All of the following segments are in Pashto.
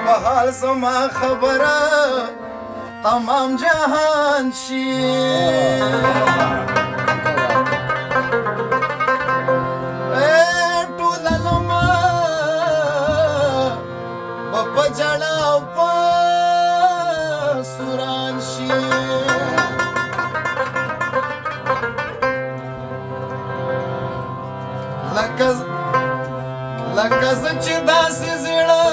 په حال زما خبره تمام جهان شي ټوله لمه به په جړه او په سوران شي لکه زه چې داسې زړه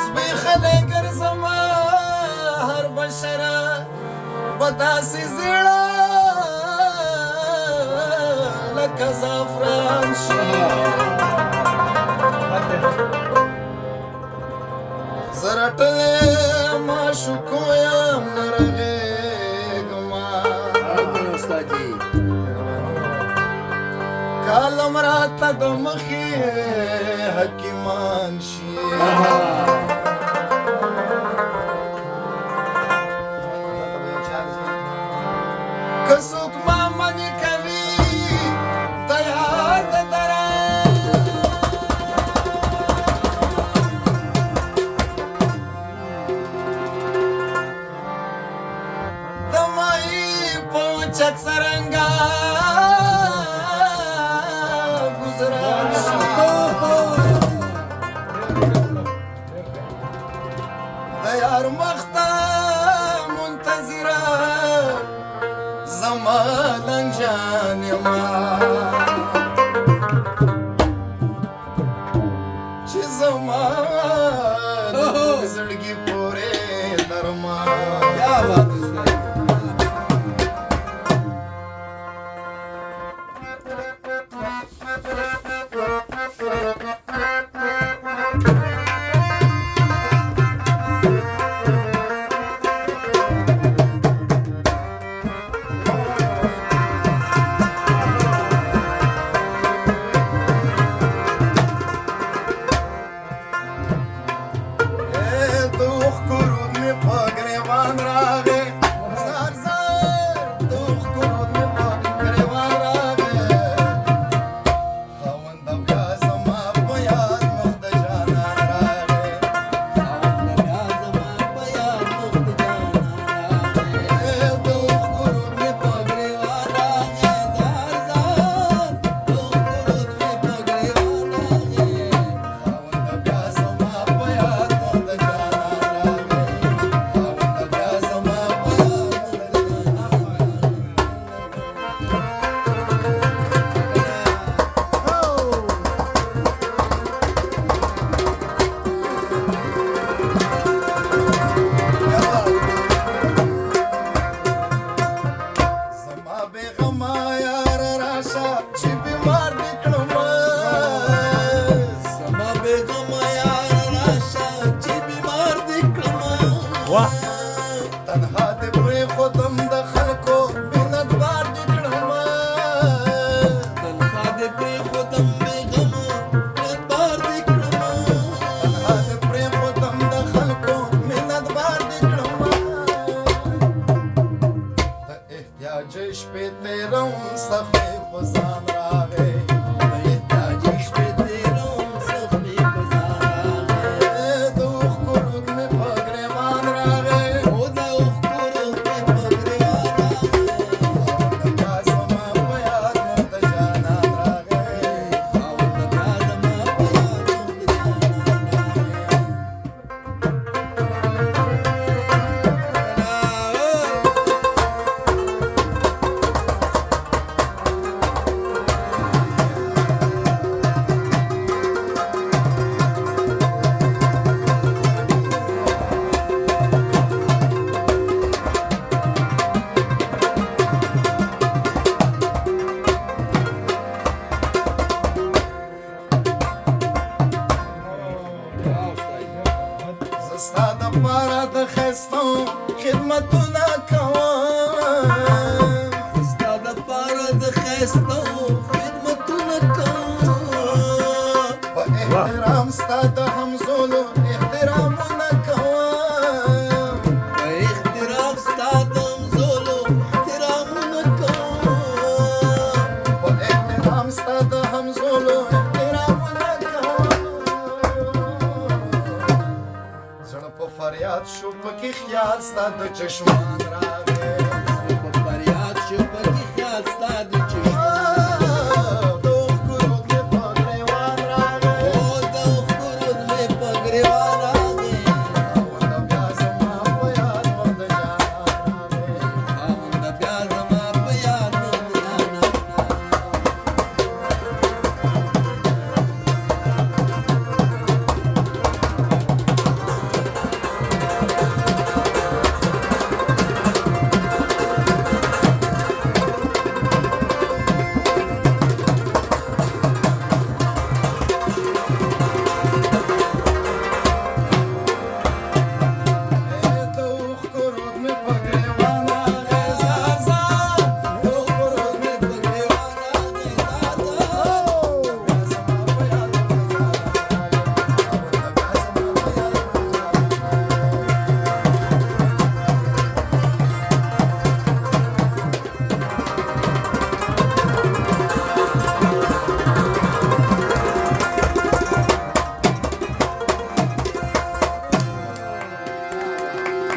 زبېښلی ګرځمه هر بشره به داسې زړه لکه زعفران شي زه رټلی معشوقو یم نه رغېږمه کالم راته د مخې حکیمان شي که څوک ما منې کوي تیار د درم د ماهي په چت څرنګه یار مخته منتظره زما لنګ جان یما چې زما زړګي پورې درما کیا بات ہے تنها دې پرېښودم د خلکو مینت بار دې کړمه تنها دې پرېښودم بېغمه مینت بار دې کړمه تنها دې پرېښودم د خلکو مینت بار دې کړمه د احتیاج شپې تېروم سختۍ په ځان راغی ستا دپاره د ښایستو خدمتونه کوم ستا دپاره د ښایستو خدمتونه کوم په احترام ستا د همزولو احترامونه کوم په احترام ستا د همزولو احترامونه کوم په احترام ستا د همزولو احترامونه کوم خیال ستا د چشمان راغی